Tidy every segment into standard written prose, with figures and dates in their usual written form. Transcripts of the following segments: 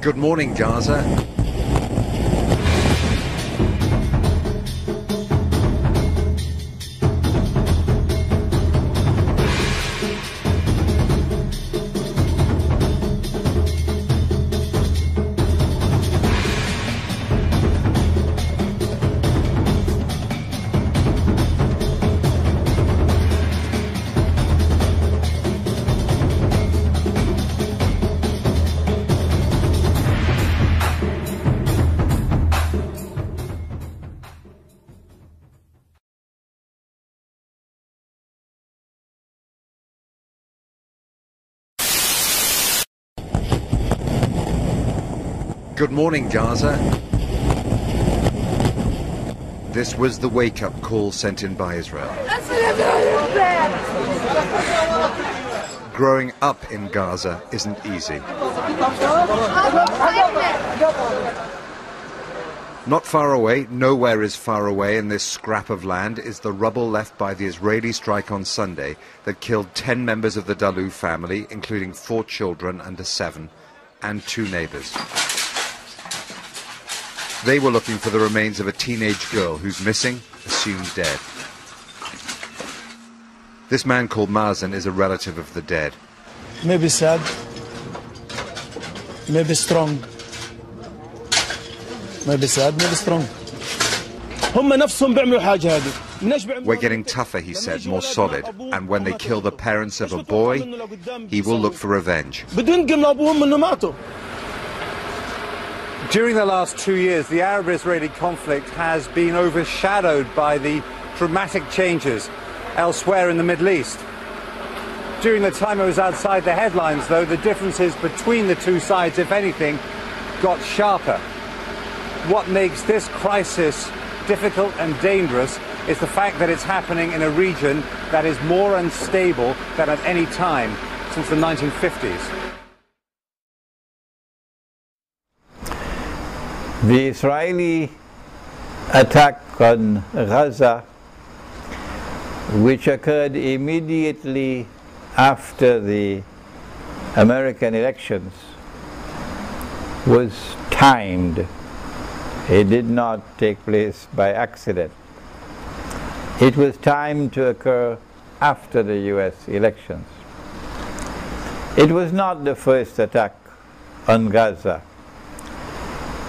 Good morning, Gaza. Good morning, Gaza. This was the wake-up call sent in by Israel. Growing up in Gaza isn't easy. Not far away, nowhere is far away in this scrap of land, is the rubble left by the Israeli strike on Sunday that killed 10 members of the Dalu family, including 4 children under 7, and 2 neighbors. They were looking for the remains of a teenage girl who's missing, assumed dead. This man called Mazen is a relative of the dead. Maybe sad, maybe strong. Maybe sad, maybe strong. We're getting tougher, he said, more solid, and when they kill the parents of a boy, he will look for revenge. During the last 2 years, the Arab-Israeli conflict has been overshadowed by the dramatic changes elsewhere in the Middle East. During the time it was outside the headlines, though, the differences between the two sides, if anything, got sharper. What makes this crisis difficult and dangerous is the fact that it's happening in a region that is more unstable than at any time since the 1950s. The Israeli attack on Gaza, which occurred immediately after the American elections, was timed. It did not take place by accident. It was timed to occur after the US elections. It was not the first attack on Gaza,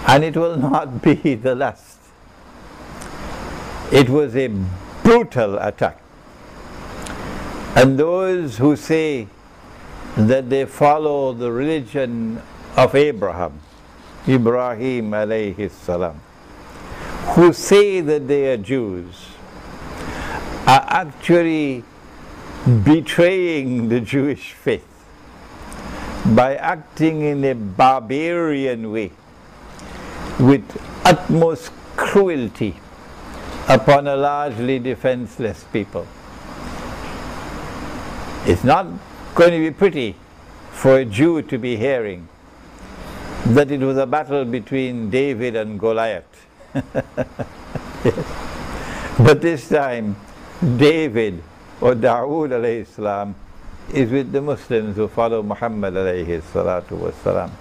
and it will not be the last. It was a brutal attack. And those who say that they follow the religion of Abraham, Ibrahim alayhi salam, who say that they are Jews, are actually betraying the Jewish faith by acting in a barbarian way, with utmost cruelty upon a largely defenseless people. It's not going to be pretty for a Jew to be hearing that it was a battle between David and Goliath. Yes. But this time, David, or Dawood alayhi salam, is with the Muslims who follow Muhammad alayhi salatu wasalam.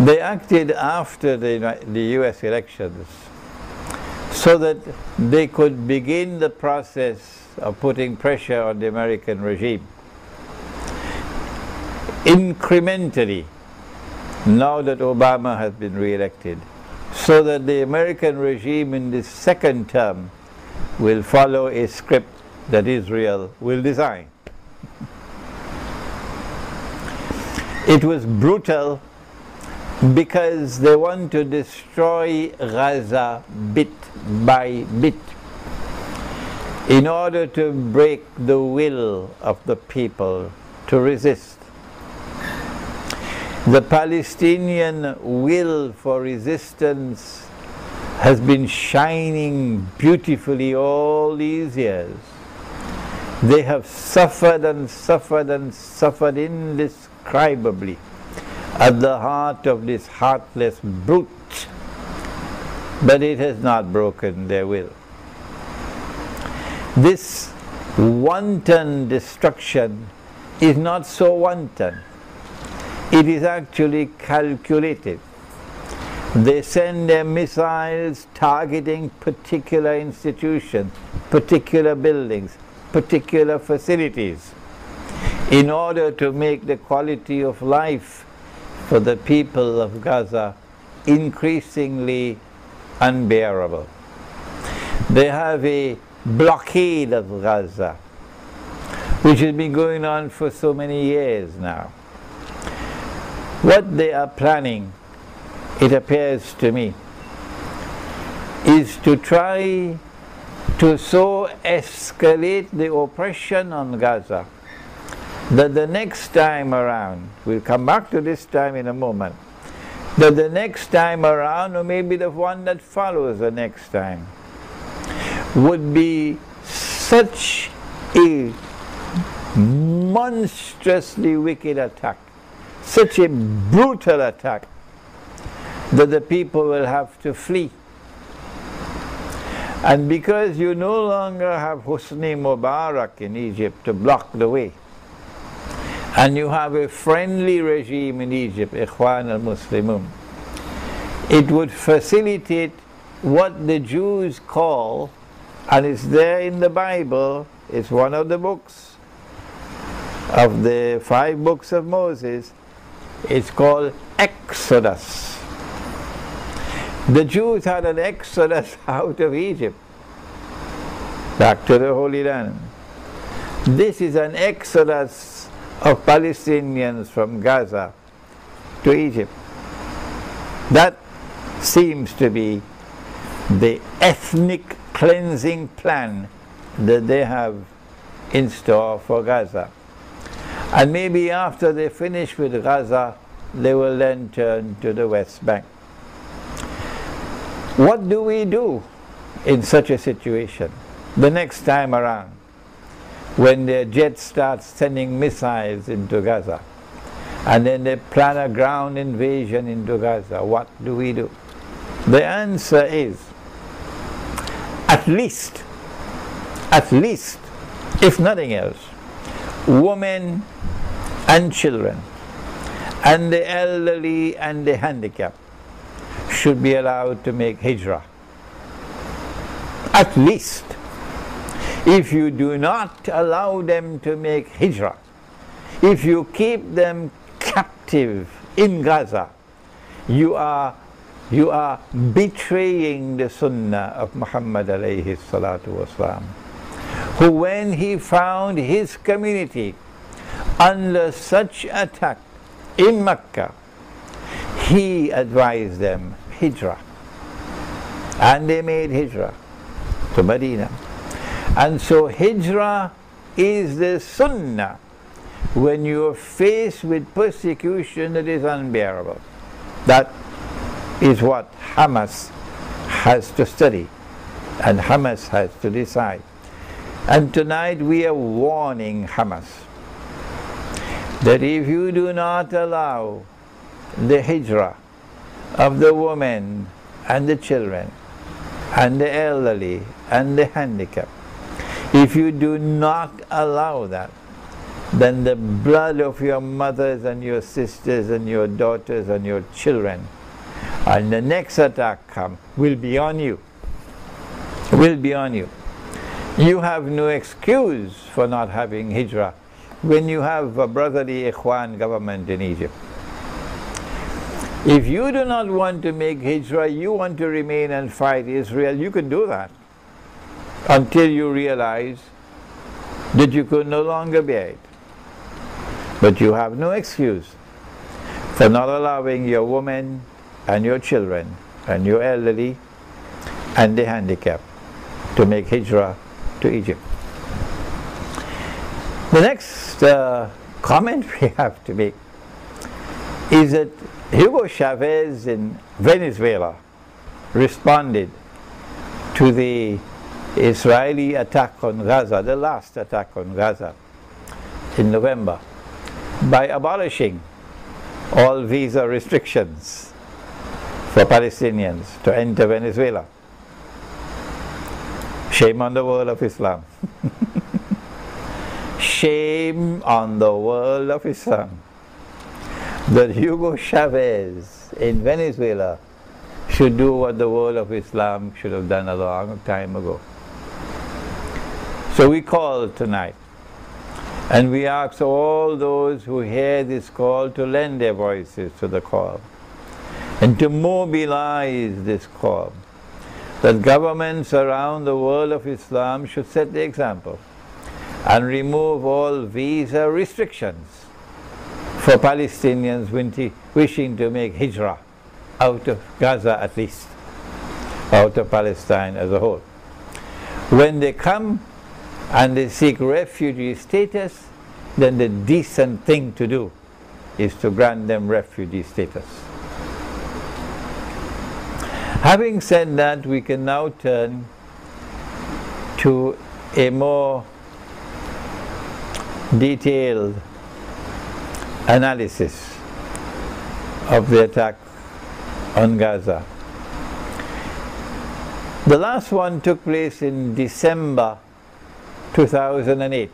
They acted after the US elections so that they could begin the process of putting pressure on the American regime. Incrementally, now that Obama has been re-elected, so that the American regime in this second term will follow a script that Israel will design. It was brutal because they want to destroy Gaza bit by bit in order to break the will of the people to resist. The Palestinian will for resistance has been shining beautifully all these years. They have suffered and suffered and suffered indescribably at the heart of this heartless brute, but it has not broken their will. This wanton destruction is not so wanton. it is actually calculated. They send their missiles targeting particular institutions, particular buildings, particular facilities, in order to make the quality of life for the people of Gaza increasingly unbearable. They have a blockade of Gaza, which has been going on for so many years now. What they are planning, it appears to me, is to try to so escalate the oppression on Gaza that the next time around, we'll come back to this time in a moment, that the next time around, or maybe the one that follows the next time, would be such a monstrously wicked attack, such a brutal attack, that the people will have to flee. And because you no longer have Hosni Mubarak in Egypt to block the way, and you have a friendly regime in Egypt, Ikhwan al-Muslimun, it would facilitate what the Jews call, and it's there in the Bible, it's one of the books of the 5 books of Moses, it's called Exodus. The Jews had an exodus out of Egypt, back to the Holy Land. This is an exodus of Palestinians from Gaza to Egypt. That seems to be the ethnic cleansing plan that they have in store for Gaza. And maybe after they finish with Gaza, they will then turn to the West Bank. What do we do in such a situation the next time around, when their jets start sending missiles into Gaza, and then they plan a ground invasion into Gaza? What do we do? The answer is, at least, if nothing else, women and children, and the elderly and the handicapped should be allowed to make hijrah. At least. If you do not allow them to make hijrah, if you keep them captive in Gaza, you are betraying the sunnah of Muhammad alayhi salatu wasalam, who when he found his community under such attack in Mecca, he advised them hijrah, and they made hijrah to Medina. And so hijrah is the sunnah when you are faced with persecution that is unbearable. That is what Hamas has to study, and Hamas has to decide. And tonight we are warning Hamas that if you do not allow the hijrah of the women and the children and the elderly and the handicapped, if you do not allow that, then the blood of your mothers and your sisters and your daughters and your children, and the next attack come, will be on you. Will be on you. You have no excuse for not having hijrah when you have a brotherly Ikhwan government in Egypt. If you do not want to make hijrah, you want to remain and fight Israel, you can do that until you realize that you could no longer bear it. But you have no excuse for not allowing your women and your children and your elderly and the handicapped to make hijrah to Egypt. The next comment we have to make is that Hugo Chavez in Venezuela responded to the Israeli attack on Gaza, the last attack on Gaza in November, by abolishing all visa restrictions for Palestinians to enter Venezuela. Shame on the world of Islam. Shame on the world of Islam. that Hugo Chavez in Venezuela should do what the world of Islam should have done a long time ago. So we call tonight, and we ask all those who hear this call to lend their voices to the call and to mobilize this call, that governments around the world of Islam should set the example and remove all visa restrictions for Palestinians wishing to make hijrah out of Gaza, at least, out of Palestine as a whole. When they come and they seek refugee status, then the decent thing to do is to grant them refugee status. Having said that, we can now turn to a more detailed analysis of the attack on Gaza. The last one took place in December 2008.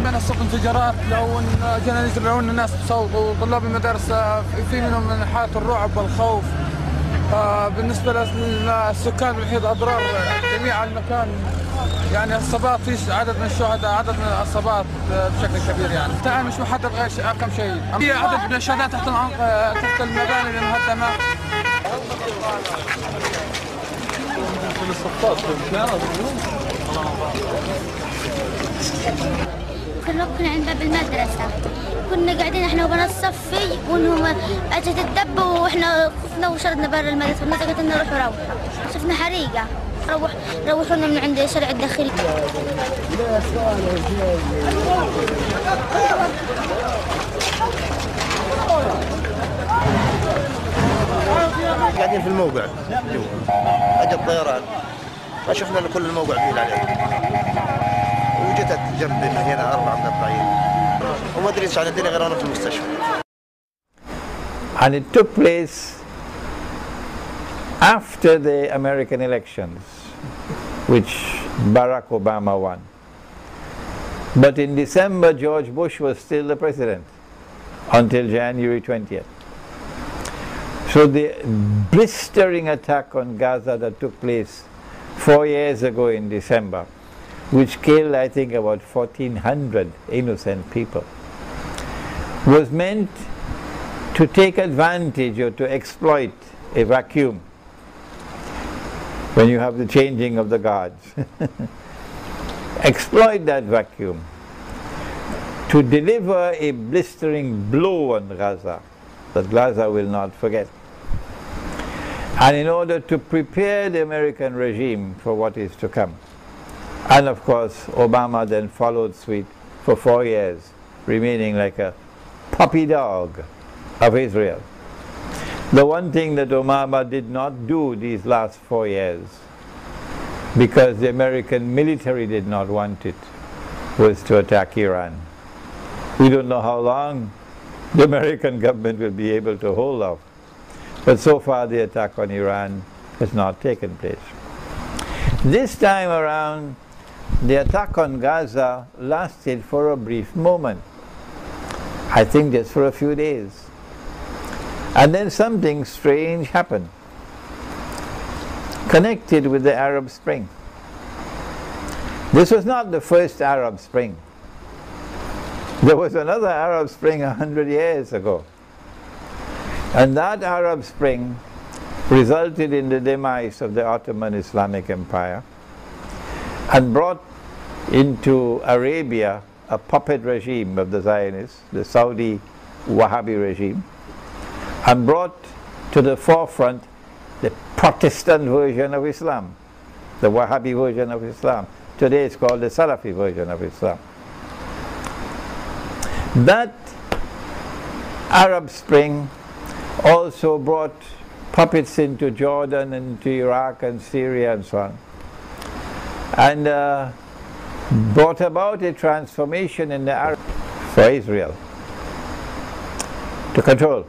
من الصف انفجارات لو جينا نزل لو الناس تصوتوا طلاب المدارس في منهم من حالة الرعب والخوف. بالنسبة للسكان المحيط أضرار جميع المكان، يعني الإصابات في عدد من الشهداء، عدد من الإصابات بشكل كبير. يعني الآن مش محدد غير كم شهيد، في عدد من الشهداء تحت المباني المهدمة. كنا عند باب المدرسة، كنا قاعدين احنا وبنات الصفي وانهم اجت الدب واحنا خفنا وشردنا برا المدرسة ونزقت لنا روحوا شفنا حريقة روحونا من عند شارع الداخلي. قاعدين في الموقع اجى الطيران فشفنا كل الموقع بيل عليه وجت جنب من هنا 4 مقطعين وما ادري ايش عندنا غير انا في المستشفى. And it took place after the American elections, which Barack Obama won. But in December, George Bush was still the president until January 20th. So the blistering attack on Gaza that took place 4 years ago in December, which killed, I think, about 1,400 innocent people, was meant to take advantage or to exploit a vacuum when you have the changing of the guards. Exploit that vacuum to deliver a blistering blow on Gaza that Gaza will not forget. And in order to prepare the American regime for what is to come. And of course, Obama then followed suit for 4 years, remaining like a puppy dog of Israel. The one thing that Obama did not do these last 4 years, because the American military did not want it, was to attack Iran. We don't know how long the American government will be able to hold off. But so far the attack on Iran has not taken place. This time around, the attack on Gaza lasted for a brief moment. I think just for a few days. And then something strange happened, connected with the Arab Spring. This was not the first Arab Spring. There was another Arab Spring 100 years ago. And that Arab Spring resulted in the demise of the Ottoman Islamic Empire and brought into Arabia a puppet regime of the Zionists, the Saudi Wahhabi regime, and brought to the forefront the Protestant version of Islam, the Wahhabi version of Islam, today it's called the Salafi version of Islam. That Arab Spring also brought puppets into Jordan and into Iraq and Syria and so on, and brought about a transformation in the Arab for Israel to control.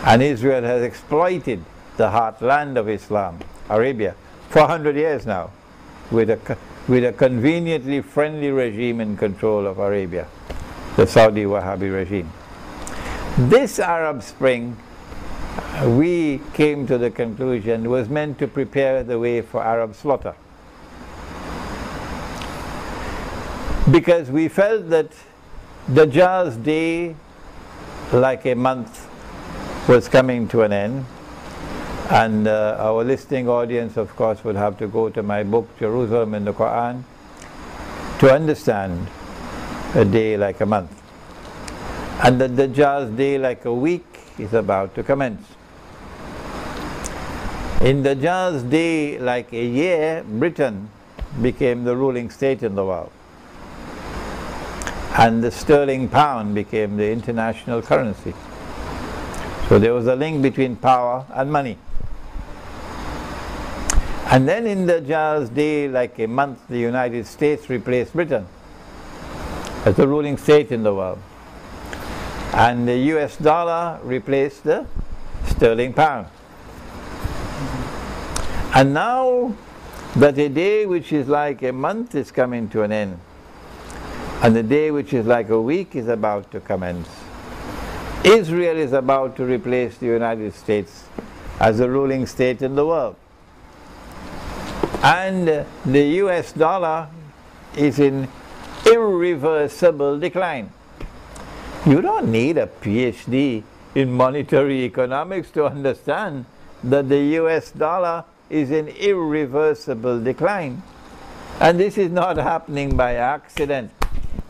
And Israel has exploited the heartland of Islam, Arabia, for 100 years now, with a conveniently friendly regime in control of Arabia, the Saudi Wahhabi regime. This Arab Spring, we came to the conclusion, was meant to prepare the way for Arab slaughter. Because we felt that Dajjal's day, like a month, was coming to an end, and our listening audience, of course, would have to go to my book, Jerusalem in the Quran, to understand a day like a month. And that Dajjal's day, like a week, is about to commence. In Dajjal's day, like a year, Britain became the ruling state in the world. And the sterling pound became the international currency. So there was a link between power and money. And then in Dajjal's day, like a month, the United States replaced Britain as the ruling state in the world. And the US dollar replaced the sterling pound. And now that a day which is like a month is coming to an end, and the day which is like a week is about to commence, Israel is about to replace the United States as the ruling state in the world. And the US dollar is in irreversible decline. You don't need a PhD in monetary economics to understand that the US dollar is in irreversible decline. And this is not happening by accident.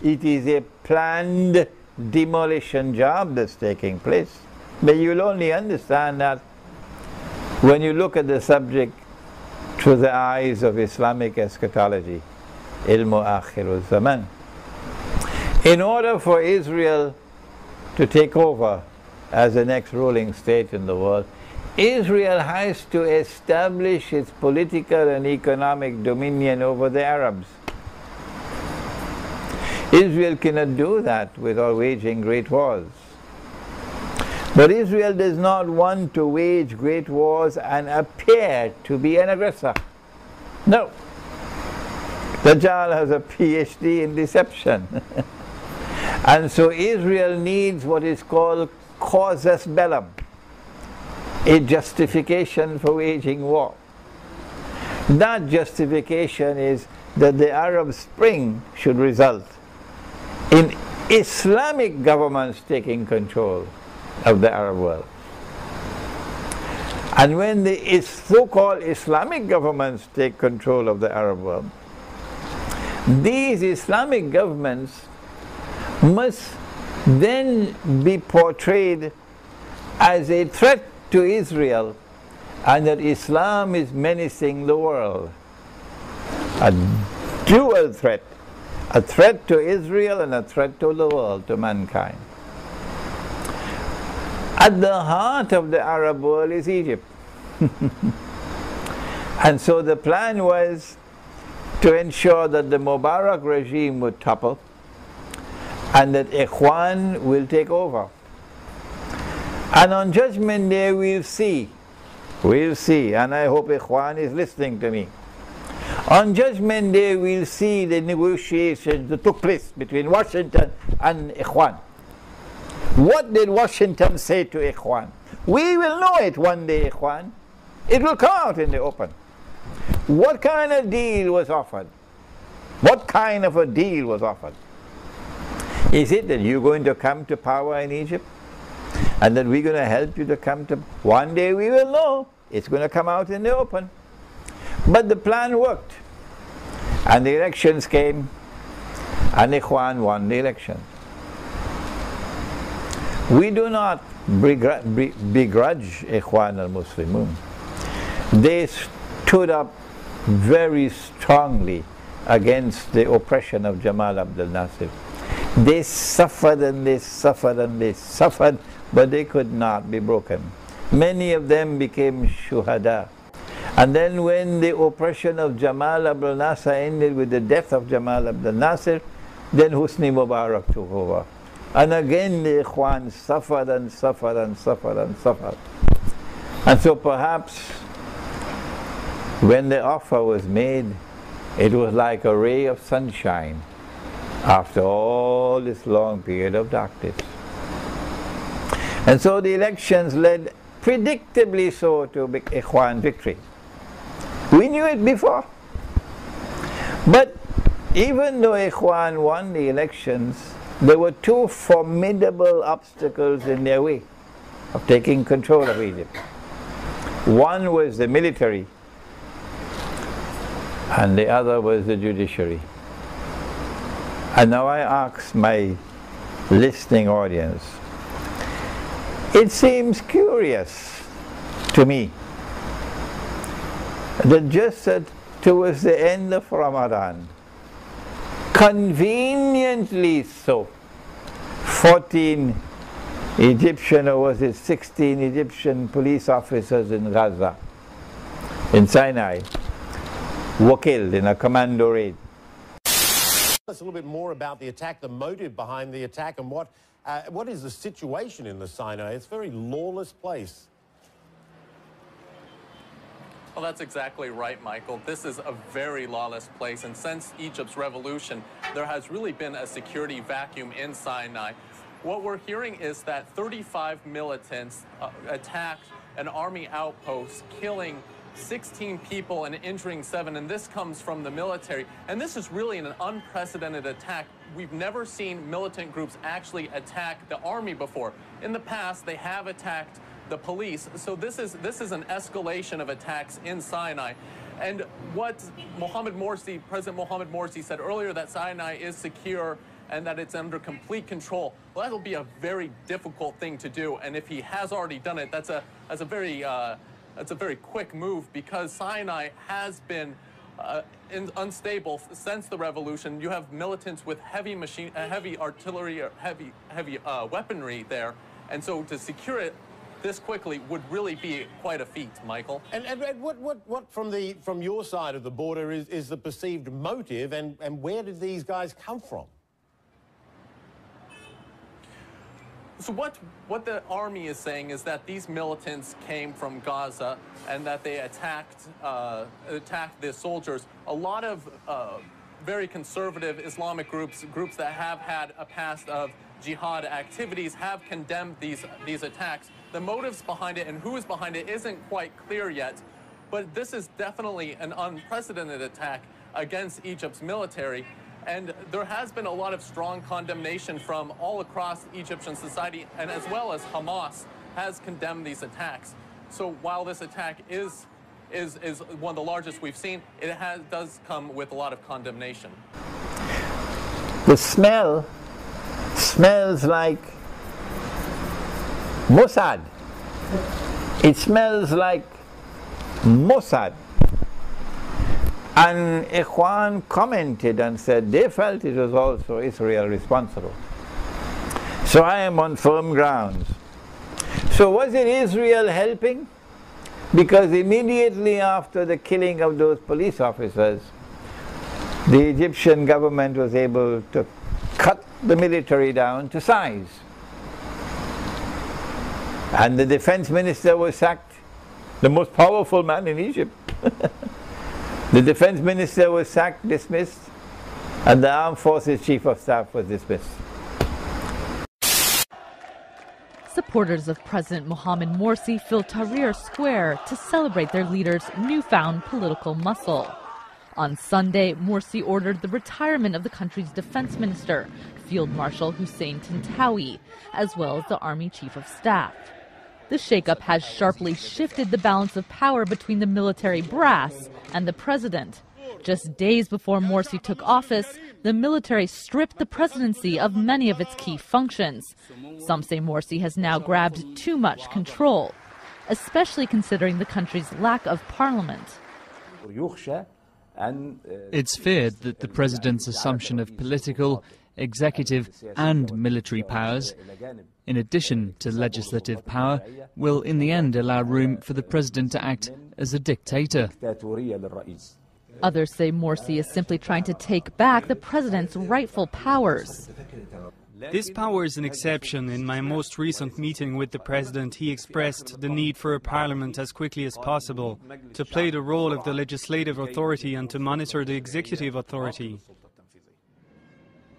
It is a planned demolition job that's taking place. But you'll only understand that when you look at the subject through the eyes of Islamic eschatology, ilmu akhirul zaman. In order for Israel to take over as the next ruling state in the world, Israel has to establish its political and economic dominion over the Arabs. Israel cannot do that without waging great wars. But Israel does not want to wage great wars and appear to be an aggressor. No. Dajjal has a PhD in deception. And so Israel needs what is called casus bellum, a justification for waging war. That justification is that the Arab Spring should result in Islamic governments taking control of the Arab world. And when the so-called Islamic governments take control of the Arab world, these Islamic governments must then be portrayed as a threat to Israel, and that Islam is menacing the world. A dual threat. A threat to Israel and a threat to the world, to mankind. At the heart of the Arab world is Egypt. And so the plan was to ensure that the Mubarak regime would topple and that Ikhwan will take over. And on Judgment Day we'll see, and I hope Ikhwan is listening to me. On Judgment Day we'll see the negotiations that took place between Washington and Ikhwan. What did Washington say to Ikhwan? We will know it one day, Ikhwan. It will come out in the open. What kind of deal was offered? What kind of a deal was offered? Is it that you're going to come to power in Egypt? And that we're going to help you to come to... One day we will know. It's going to come out in the open. But the plan worked. And the elections came. And Ikhwan won the election. We do not begrudge Ikhwan al-Muslimun. They stood up very strongly against the oppression of Jamal Abdel Nasser. They suffered and they suffered and they suffered, but they could not be broken. Many of them became shuhada. And then when the oppression of Jamal Abdel Nasser ended with the death of Jamal Abdel Nasser, then Hosni Mubarak took over. And again the Ikhwan suffered and suffered and suffered and suffered. And so perhaps when the offer was made, it was like a ray of sunshine after all this long period of darkness. And so the elections led predictably so to Ikhwan victory. We knew it before. But even though Ikhwan won the elections, there were two formidable obstacles in their way of taking control of Egypt. One was the military, and the other was the judiciary. And now I ask my listening audience, it seems curious to me that just towards the end of Ramadan, conveniently so, 14 Egyptian, or was it 16 Egyptian police officers in Gaza, in Sinai, were killed in a commando raid. Tell us a little bit more about the attack, the motive behind the attack, and what is the situation in the Sinai? It's a very lawless place. Well, that's exactly right, Michael. This is a very lawless place, and since Egypt's revolution, there has really been a security vacuum in Sinai. What we're hearing is that 35 militants attacked an army outpost, killing 16 people and injuring 7, and this comes from the military. And this is really an unprecedented attack. We've never seen militant groups actually attack the army before. In the past, they have attacked the police. So this is an escalation of attacks in Sinai. And what President Mohamed Morsi said earlier, that Sinai is secure and that it's under complete control. Well, that'll be a very difficult thing to do. And if he has already done it, that's a very quick move, because Sinai has been unstable since the revolution. You have militants with heavy artillery, or heavy weaponry there, and so to secure it this quickly would really be quite a feat, Michael. And what from your side of the border is the perceived motive, and where did these guys come from? So what the army is saying is that these militants came from Gaza and that they attacked the soldiers. A lot of very conservative Islamic groups that have had a past of jihad activities have condemned these attacks. The motives behind it and who is behind it isn't quite clear yet, but this is definitely an unprecedented attack against Egypt's military. And there has been a lot of strong condemnation from all across Egyptian society, and as well as Hamas has condemned these attacks. So while this attack is one of the largest we've seen, it does come with a lot of condemnation. The smell smells like Mossad. It smells like Mossad. And Ikhwan commented and said they felt it was also Israel responsible. So I am on firm grounds. So was it Israel helping? Because immediately after the killing of those police officers, the Egyptian government was able to cut the military down to size. And the defense minister was sacked, the most powerful man in Egypt. The defense minister was sacked, dismissed, and the armed forces chief of staff was dismissed. Supporters of President Mohamed Morsi filled Tahrir Square to celebrate their leader's newfound political muscle. On Sunday, Morsi ordered the retirement of the country's defense minister, Field Marshal Hosein Tantawi, as well as the army chief of staff. The shakeup has sharply shifted the balance of power between the military brass and the president. Just days before Morsi took office, the military stripped the presidency of many of its key functions. Some say Morsi has now grabbed too much control, especially considering the country's lack of parliament. It's feared that the president's assumption of political, executive and military powers, in addition to legislative power, will in the end allow room for the president to act as a dictator. Others say Morsi is simply trying to take back the president's rightful powers. This power is an exception. In my most recent meeting with the president, he expressed the need for a parliament as quickly as possible to play the role of the legislative authority and to monitor the executive authority.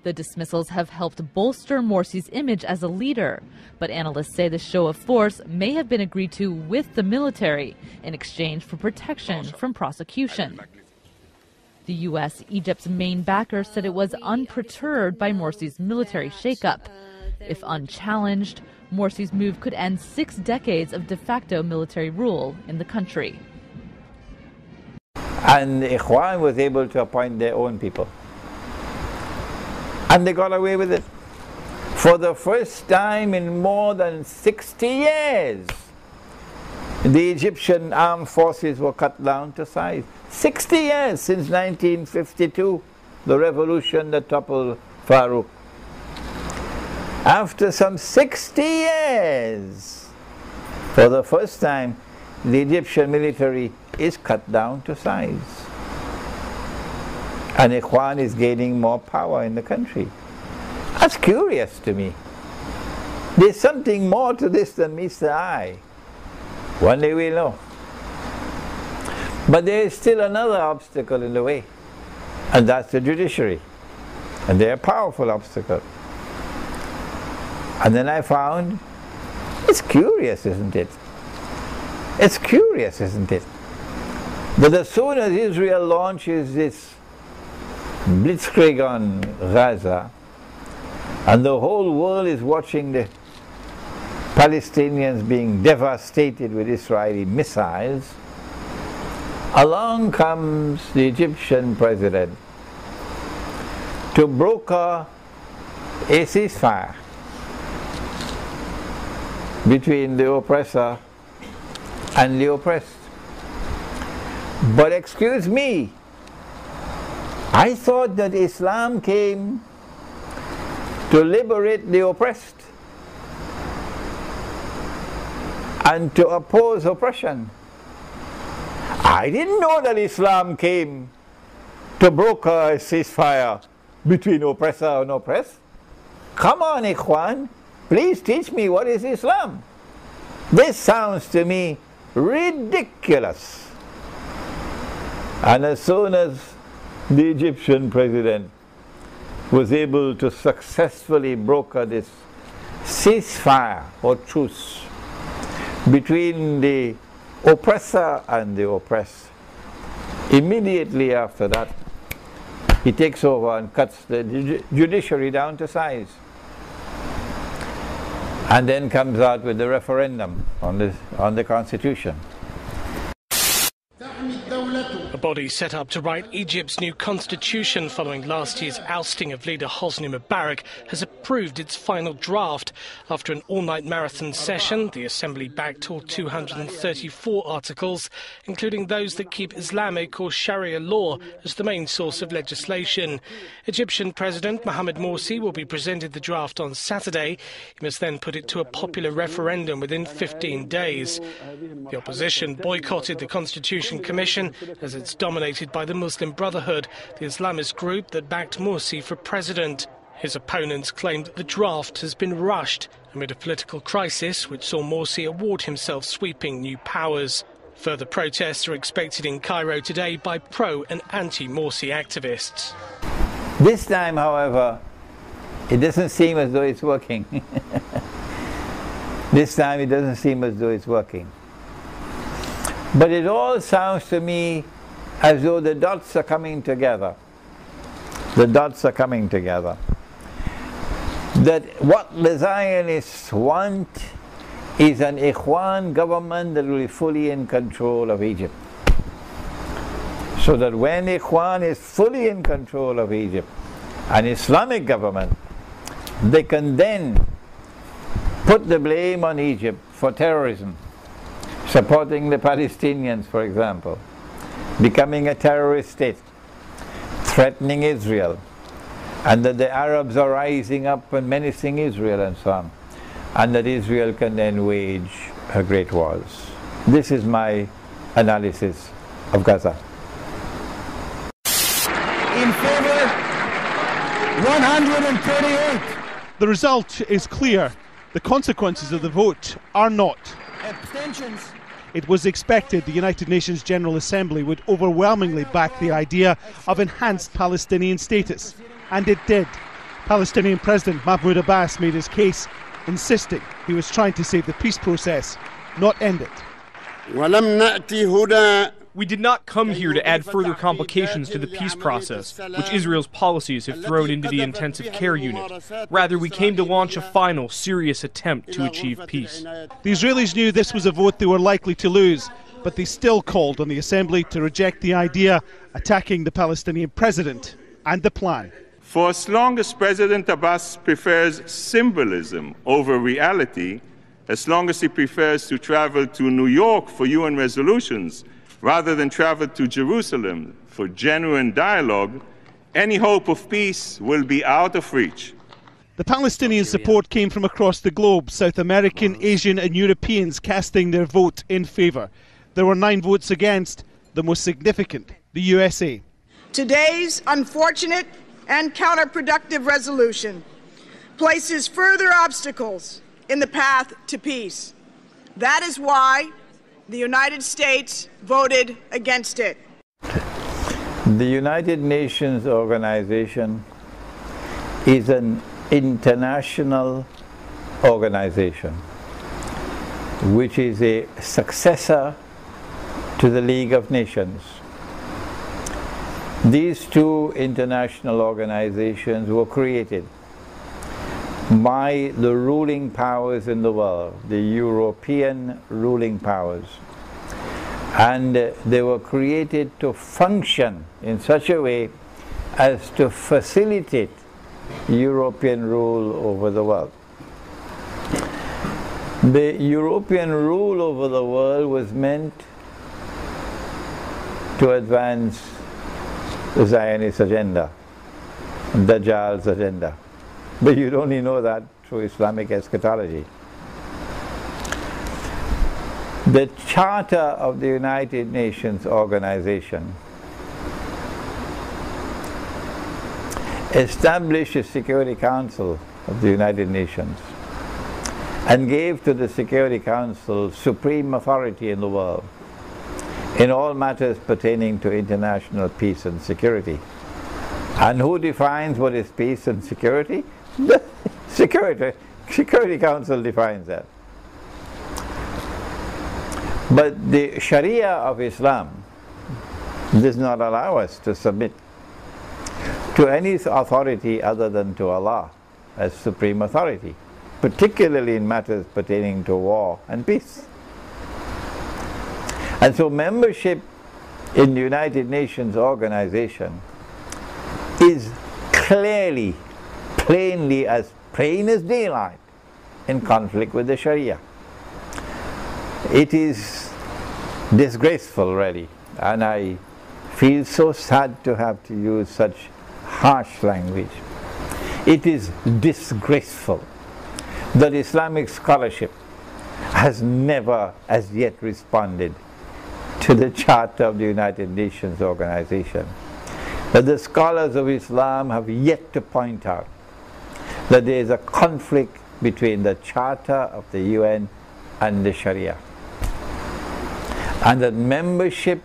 The dismissals have helped bolster Morsi's image as a leader, but analysts say the show of force may have been agreed to with the military in exchange for protection from prosecution. The U.S., Egypt's main backer, said it was unperturbed by Morsi's military shakeup. If unchallenged, Morsi's move could end 6 decades of de facto military rule in the country. And the Ikhwan was able to appoint their own people. And they got away with it. For the first time in more than 60 years, the Egyptian armed forces were cut down to size. 60 years since 1952, the revolution that toppled Farouk. After some 60 years, for the first time, the Egyptian military is cut down to size. And Ikhwan is gaining more power in the country. That's curious to me. There's something more to this than meets the eye. One day we'll know. But there is still another obstacle in the way, and that's the judiciary. And they're a powerful obstacle. And then I found, it's curious, isn't it? It's curious, isn't it? That as soon as Israel launches this blitzkrieg on Gaza, and the whole world is watching the Palestinians being devastated with Israeli missiles, along comes the Egyptian president to broker a ceasefire between the oppressor and the oppressed. But excuse me, I thought that Islam came to liberate the oppressed and to oppose oppression. I didn't know that Islam came to broker a ceasefire between oppressor and oppressed. Come on, Ikhwan, please teach me what is Islam. This sounds to me ridiculous. And as soon as the Egyptian president was able to successfully broker this ceasefire or truce between the oppressor and the oppressed, immediately after that, he takes over and cuts the judiciary down to size. And then comes out with the referendum on the Constitution. A body set up to write Egypt's new constitution following last year's ousting of leader Hosni Mubarak has approved its final draft. After an all-night marathon session, the assembly backed all 234 articles, including those that keep Islamic or Sharia law as the main source of legislation. Egyptian President Mohamed Morsi will be presented the draft on Saturday. He must then put it to a popular referendum within 15 days. The opposition boycotted the Constitution Commission as it's dominated by the Muslim Brotherhood, the Islamist group that backed Morsi for president. His opponents claimed the draft has been rushed amid a political crisis which saw Morsi award himself sweeping new powers. Further protests are expected in Cairo today by pro- and anti-Morsi activists. This time, however, it doesn't seem as though it's working. This time it doesn't seem as though it's working. But it all sounds to me as though the dots are coming together. The dots are coming together. That what the Zionists want is an Ikhwan government that will be fully in control of Egypt. So that when Ikhwan is fully in control of Egypt, an Islamic government, they can then put the blame on Egypt for terrorism, supporting the Palestinians, for example, becoming a terrorist state, threatening Israel, and that the Arabs are rising up and menacing Israel and so on, and that Israel can then wage her great wars. This is my analysis of Gaza. In favor, 138. The result is clear. The consequences of the vote are not. Abstentions. It was expected the United Nations General Assembly would overwhelmingly back the idea of enhanced Palestinian status. And it did. Palestinian President Mahmoud Abbas made his case, insisting he was trying to save the peace process, not end it. We did not come here to add further complications to the peace process, which Israel's policies have thrown into the intensive care unit. Rather, we came to launch a final, serious attempt to achieve peace. The Israelis knew this was a vote they were likely to lose, but they still called on the Assembly to reject the idea, attacking the Palestinian president and the plan. For as long as President Abbas prefers symbolism over reality, as long as he prefers to travel to New York for UN resolutions, rather than travel to Jerusalem for genuine dialogue, any hope of peace will be out of reach. The Palestinian support came from across the globe, South American, Asian and Europeans casting their vote in favour. There were 9 votes against, the most significant, the USA. Today's unfortunate and counterproductive resolution places further obstacles in the path to peace. That is why the United States voted against it. The United Nations organization is an international organization which is a successor to the League of Nations. These two international organizations were created by the ruling powers in the world, the European ruling powers. And they were created to function in such a way as to facilitate European rule over the world. The European rule over the world was meant to advance the Zionist agenda, Dajjal's agenda. But you'd only know that through Islamic eschatology. The Charter of the United Nations organization established a Security Council of the United Nations and gave to the Security Council supreme authority in the world in all matters pertaining to international peace and security. And who defines what is peace and security? The Security Council defines that. But the Sharia of Islam does not allow us to submit to any authority other than to Allah as supreme authority, particularly in matters pertaining to war and peace. And so membership in the United Nations organization is clearly, plainly, as plain as daylight, in conflict with the Sharia. It is disgraceful, really, and I feel so sad to have to use such harsh language. It is disgraceful that Islamic scholarship has never as yet responded to the Charter of the United Nations organization. That the scholars of Islam have yet to point out that there is a conflict between the Charter of the UN and the Sharia, and that membership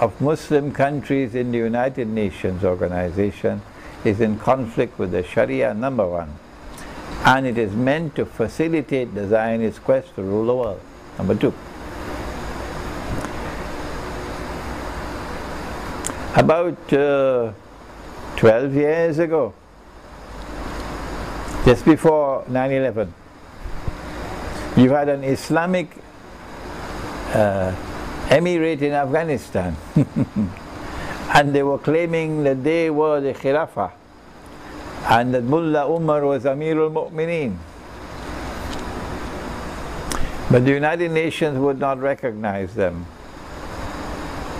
of Muslim countries in the United Nations organization is in conflict with the Sharia, number one, and it is meant to facilitate the Zionist quest to rule the world, number two. About 12 years ago, just before 9/11, you had an Islamic emirate in Afghanistan and they were claiming that they were the Khilafah and that Mullah Umar was Amirul Mu'mineen. But the United Nations would not recognize them.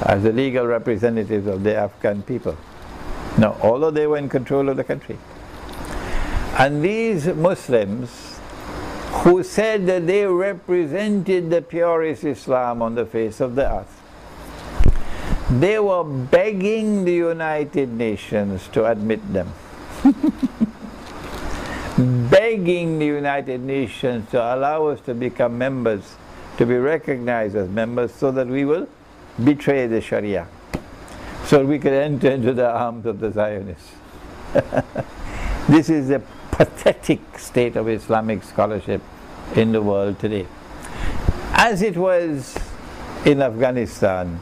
as the legal representatives of the Afghan people. Now, although they were in control of the country. And these Muslims who said that they represented the purest Islam on the face of the earth, they were begging the United Nations to admit them. Begging the United Nations to allow us to become members, to be recognized as members, so that we will betray the Sharia, so we can enter into the arms of the Zionists. This is the pathetic state of Islamic scholarship in the world today. As it was in Afghanistan,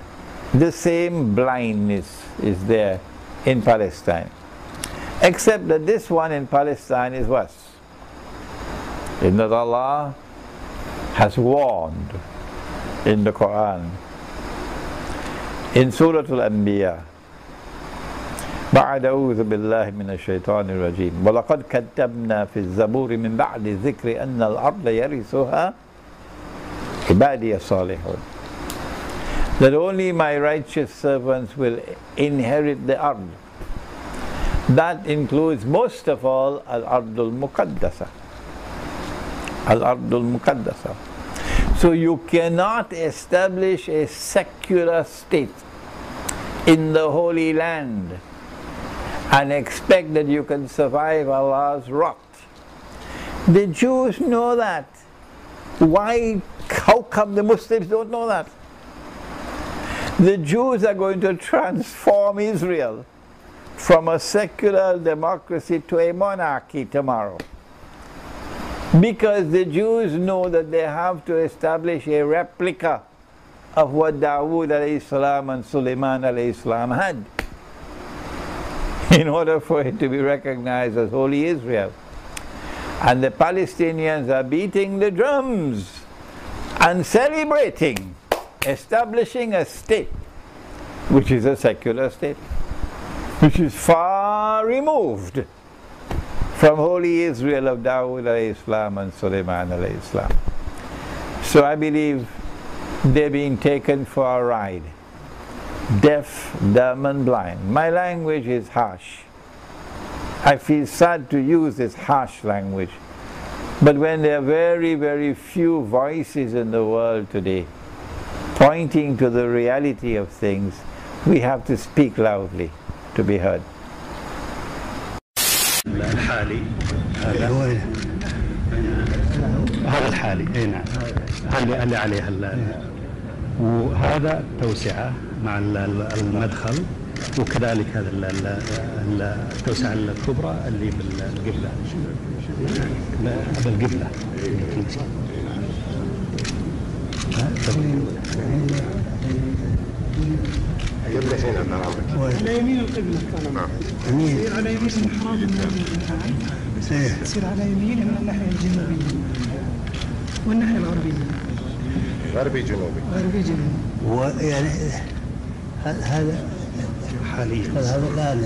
the same blindness is there in Palestine, except that this one in Palestine is worse, in that Allah has warned in the Quran, in Surah Al-Anbiya, بعد أعوذ بالله من الشيطان الرجيم ولقد كتبنا في الزبور من بعد الذكر أن الأرض يرثها عبادي الصالحون, that only my righteous servants will inherit the ard. That includes most of all Al-Ardul Muqaddasa. Al-Ardul Muqaddasa. So you cannot establish a secular state in the Holy Land and expect that you can survive Allah's wrath. The Jews know that. Why? How come the Muslims don't know that? The Jews are going to transform Israel from a secular democracy to a monarchy tomorrow, because the Jews know that they have to establish a replica of what Dawood alayhi salam and Sulaiman alayhi salam had, in order for it to be recognized as Holy Israel. And the Palestinians are beating the drums and celebrating, establishing a state which is a secular state, which is far removed from Holy Israel of Dawood alayhi salam and Sulaiman alayhi salam. So I believe they're being taken for a ride, deaf, dumb and blind. My language is harsh. I feel sad to use this harsh language, but when there are very, very few voices in the world today pointing to the reality of things, we have to speak loudly to be heard. الحالي هذا الحالي اي نعم، اللي عليها وهذا توسعه مع المدخل، وكذلك هذا التوسعه الكبرى اللي بالقبله، بالقبله قبل هنا على يمين القبلة كان يمين على يمين المحراب تصير على يمين من الناحية الجنوبية والناحية الغربية غربي جنوبي غربي جنوبي. ويعني هذا حاليا هذا الآن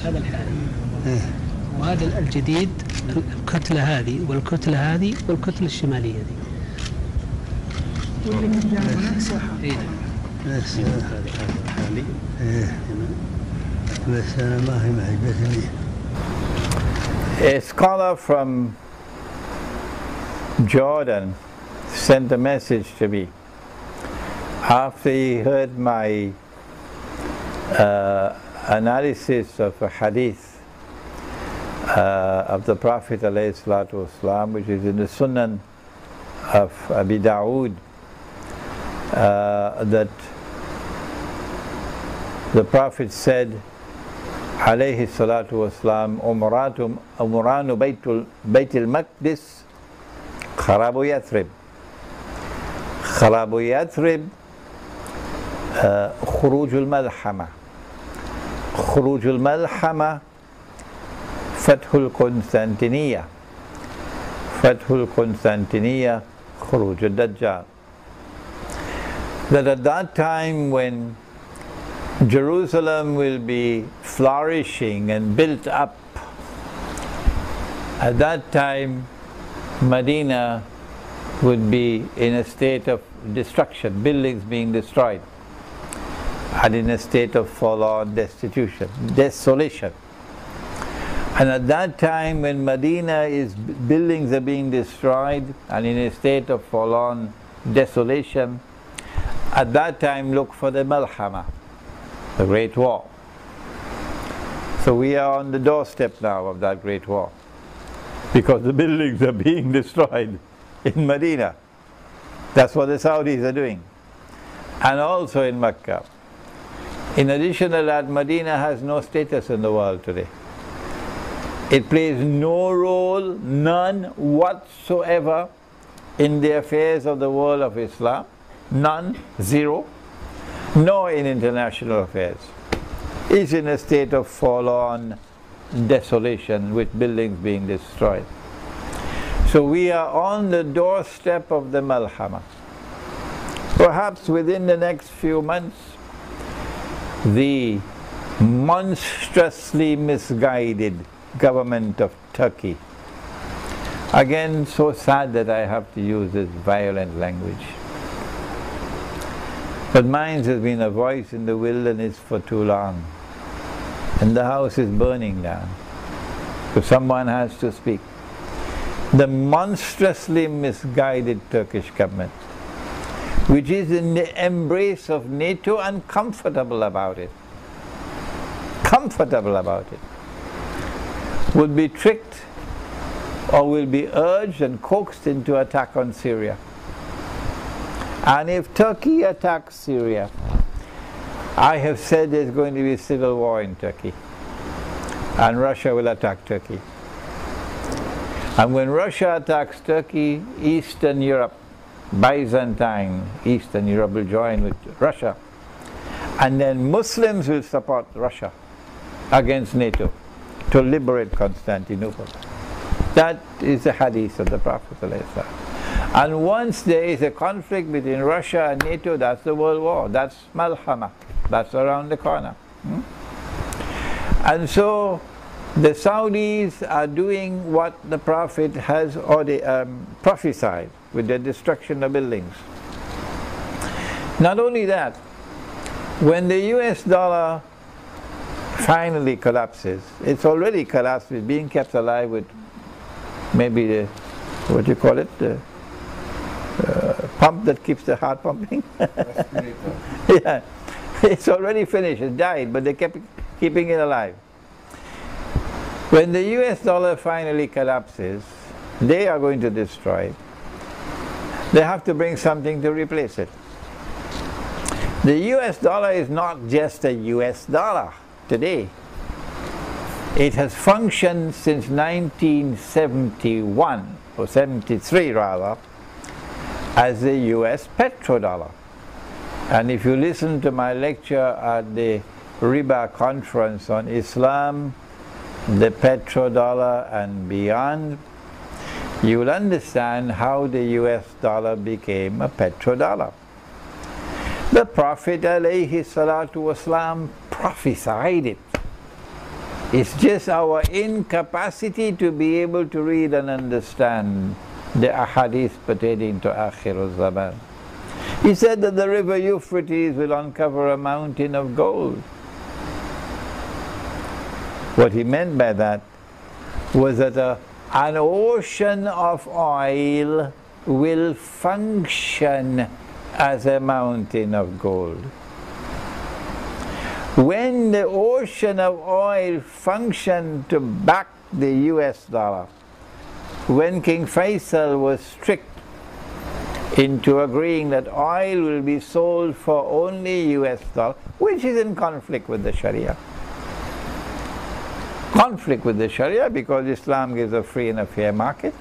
هذا الحالي وهذا الجديد، الكتلة هذه والكتلة هذه والكتلة الشمالية هذه واللي من هناك ساحة. بس هذا حالي بس أنا ما هي معجبتني. A scholar from Jordan sent a message to me after he heard my analysis of a hadith of the Prophet ﷺ, which is in the Sunan of Abi Dawood, that the Prophet said, alayhi salatu wasalam, umranu baytul maqdis kharabu yathrib. Kharabu yathrib khuruj al-malhama. Khuruj al-malhama fathul Constantiniya. Fathul Constantiniya khuruj al-dajjal. That at that time when Jerusalem will be flourishing and built up, at that time Medina would be in a state of destruction, buildings being destroyed, and in a state of forlorn destitution, desolation. And at that time when buildings are being destroyed and in a state of forlorn desolation, at that time look for the Malhama, the Great War. So we are on the doorstep now of that Great War, because the buildings are being destroyed in Medina. That's what the Saudis are doing. And also in Mecca. In addition to that, Medina has no status in the world today. It plays no role, none whatsoever, in the affairs of the world of Islam. None, zero. Nor in international affairs. It's in a state of forlorn desolation with buildings being destroyed. So we are on the doorstep of the Malhama. Perhaps within the next few months, the monstrously misguided government of Turkey, again so sad that I have to use this violent language, but mine has been a voice in the wilderness for too long, and the house is burning down, so someone has to speak. The monstrously misguided Turkish government, which is in the embrace of NATO and comfortable about it, would be tricked or will be urged and coaxed into attack on Syria. And if Turkey attacks Syria, I have said there's going to be civil war in Turkey, and Russia will attack Turkey. And when Russia attacks Turkey, Eastern Europe, Byzantine Eastern Europe will join with Russia, and then Muslims will support Russia against NATO to liberate Constantinople. That is the hadith of the Prophet ﷺ. And once there is a conflict between Russia and NATO, that's the world war. That's Malhama. That's around the corner. And so the Saudis are doing what the Prophet has already prophesied with the destruction of buildings. Not only that, when the US dollar finally collapses, it's already collapsed, it's being kept alive with maybe the, what do you call it, the pump that keeps the heart pumping. Yeah, it's already finished, it died, but they kept keeping it alive. When the US dollar finally collapses, they are going to destroy it. They have to bring something to replace it. The US dollar is not just a US dollar today. It has functioned since 1971, or 73 rather, as the US petrodollar. And if you listen to my lecture at the Riba conference on Islam, the petrodollar and beyond, you will understand how the US dollar became a petrodollar. The Prophet ﷺ prophesied it. It's just our incapacity to be able to read and understand the ahadith pertaining to Akhirul Zaman. He said that the river Euphrates will uncover a mountain of gold. What he meant by that was that an ocean of oil will function as a mountain of gold. When the ocean of oil functioned to back the US dollar, when King Faisal was tricked into agreeing that oil will be sold for only US dollar, which is in conflict with the Sharia. Conflict with the Sharia because Islam gives a free and a fair market.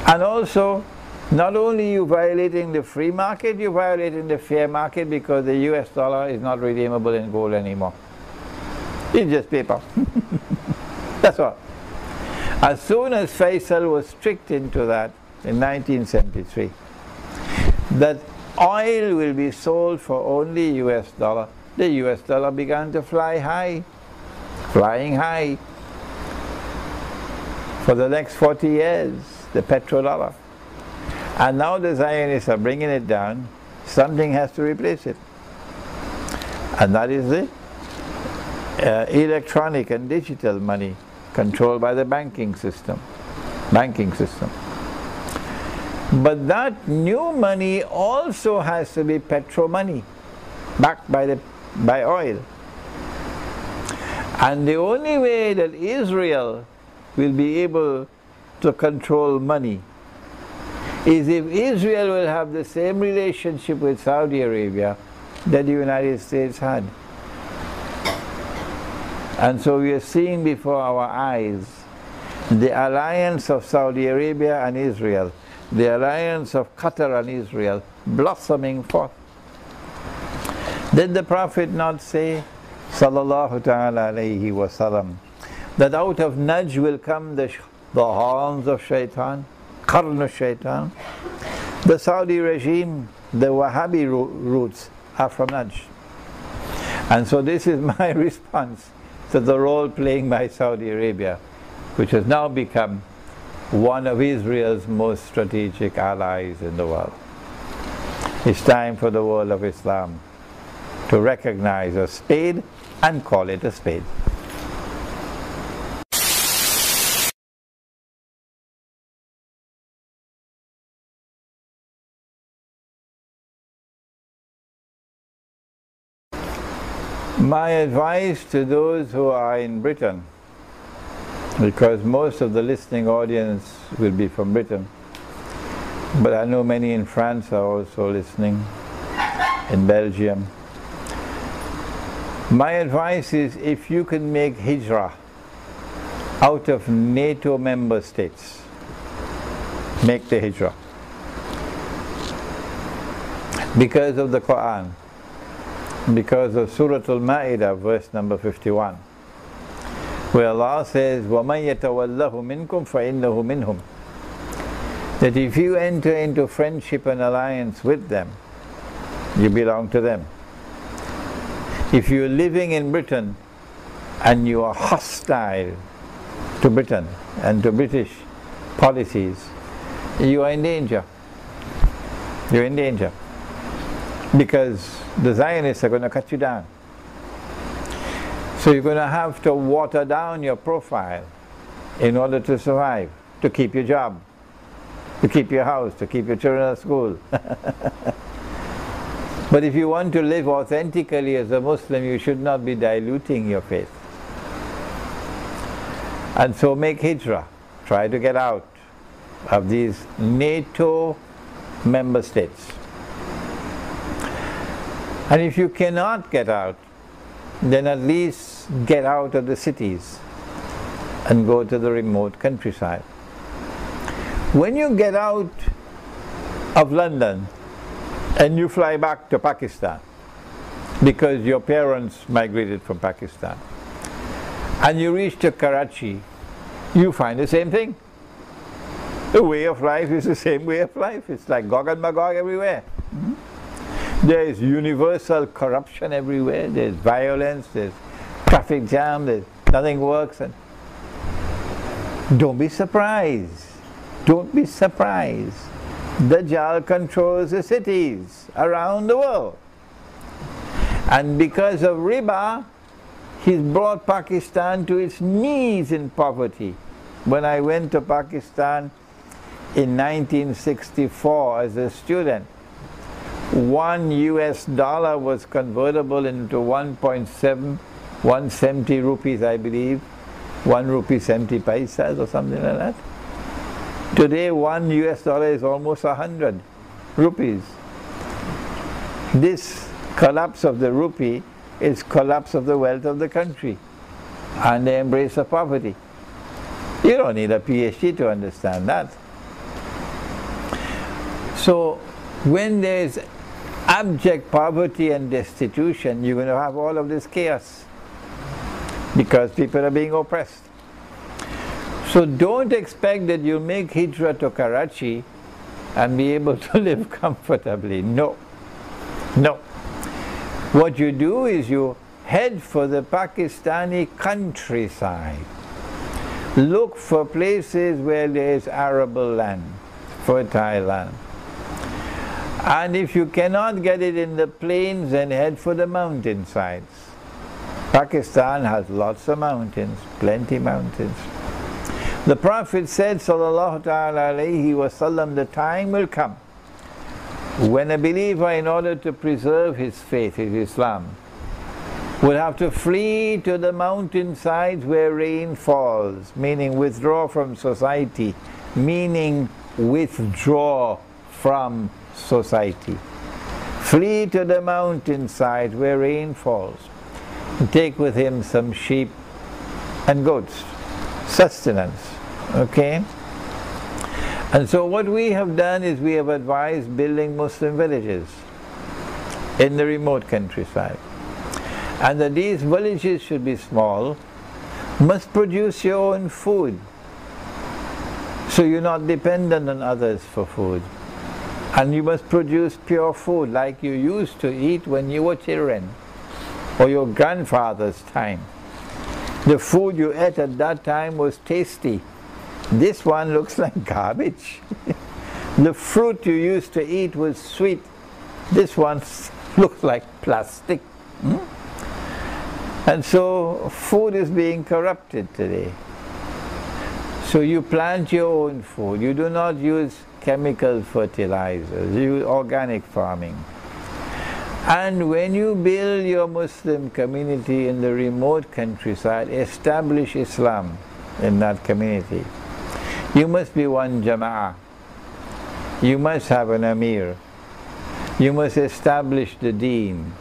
And also, not only you violating the free market, you're violating the fair market because the US dollar is not redeemable in gold anymore. It's just paper. That's all. As soon as Faisal was tricked into that in 1973, that oil will be sold for only US dollar, the US dollar began to fly high, flying high. For the next 40 years, the petrodollar. And now the Zionists are bringing it down. Something has to replace it. And that is the electronic and digital money controlled by the banking system. But that new money also has to be petro money, backed by oil. And the only way that Israel will be able to control money is if Israel will have the same relationship with Saudi Arabia that the United States had. And so we are seeing before our eyes the alliance of Saudi Arabia and Israel, the alliance of Qatar and Israel blossoming forth. Did the Prophet not say, sallallahu ta'ala alayhi wa sallam, that out of Najd will come the horns of shaitan, qarn of shaitan? The Saudi regime, the Wahhabi roots are from Najd. And so this is my response to the role playing by Saudi Arabia, which has now become one of Israel's most strategic allies in the world. It's time for the world of Islam to recognize a spade and call it a spade. My advice to those who are in Britain, because most of the listening audience will be from Britain, but I know many in France are also listening, in Belgium. My advice is, if you can make hijrah out of NATO member states, make the hijrah. Because of the Quran, because of Surah Al-Ma'idah, verse number 51, where Allah says, وَمَنْ يَتَوَلَّهُ مِنْكُمْ فَإِنَّهُ مِنْهُمْ, that if you enter into friendship and alliance with them, you belong to them. If you're living in Britain and you are hostile to Britain and to British policies, you are in danger. You're in danger. Because the Zionists are going to cut you down. So you're going to have to water down your profile in order to survive, to keep your job, to keep your house, to keep your children at school. But if you want to live authentically as a Muslim, you should not be diluting your faith. And so make hijrah. Try to get out of these NATO member states. And if you cannot get out, then at least get out of the cities and go to the remote countryside. When you get out of London and you fly back to Pakistan, because your parents migrated from Pakistan, and you reach to Karachi, you find the same thing. The way of life is the same way of life. It's like Gog and Magog everywhere. There is universal corruption everywhere. There's violence, there's traffic jam, nothing works. And don't be surprised. Don't be surprised. Dajjal controls the cities around the world. And because of riba, he's brought Pakistan to its knees in poverty. When I went to Pakistan in 1964 as a student, $1 US was convertible into 1.70 rupees, I believe, 1 rupee 70 paisas or something like that. Today, $1 US is almost 100 rupees. This collapse of the rupee is collapse of the wealth of the country and the embrace of poverty. You don't need a PhD to understand that. So when there's abject poverty and destitution, you're going to have all of this chaos because people are being oppressed. So don't expect that you'll make hijrah to Karachi and be able to live comfortably. No. No. What you do is you head for the Pakistani countryside. Look for places where there is arable land, fertile land. And if you cannot get it in the plains, then head for the mountainsides. Pakistan has lots of mountains, plenty mountains. The Prophet said, sallallahu ta'ala alayhi wa sallam, the time will come when a believer, in order to preserve his faith, his Islam, will have to flee to the mountainsides where rain falls, meaning withdraw from society, meaning withdraw from society. Flee to the mountainside where rain falls. Take with him some sheep and goats, sustenance, okay? And so what we have done is we have advised building Muslim villages in the remote countryside. And that these villages should be small, must produce your own food, so you're not dependent on others for food. And you must produce pure food like you used to eat when you were children, or your grandfather's time. The food you ate at that time was tasty. This one looks like garbage. The fruit you used to eat was sweet. This one looks like plastic. And so food is being corrupted today. So you plant your own food. You do not use chemical fertilizers. You use organic farming. And when you build your Muslim community in the remote countryside, establish Islam in that community. You must be one jama'ah. You must have an amir. You must establish the deen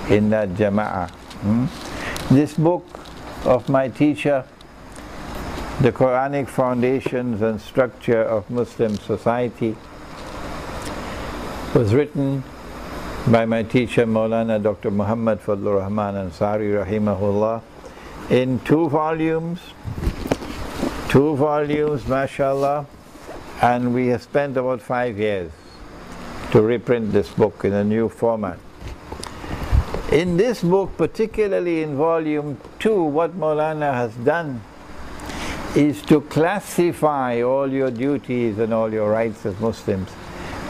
in that jama'ah. This book of my teacher, The Quranic Foundations and Structure of Muslim Society, was written by my teacher Maulana Dr. Muhammad Fadlur Rahman Ansari rahimahullah in 2 volumes. 2 volumes, mashallah, and we have spent about 5 years to reprint this book in a new format. In this book, particularly in volume 2, what Maulana has done is to classify all your duties and all your rights as Muslims.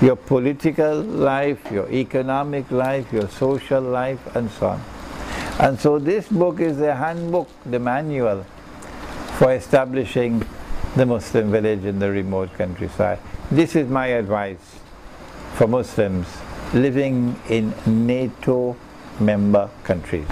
Your political life, your economic life, your social life, and so on. And so this book is the handbook, the manual for establishing the Muslim village in the remote countryside. This is my advice for Muslims living in NATO member countries.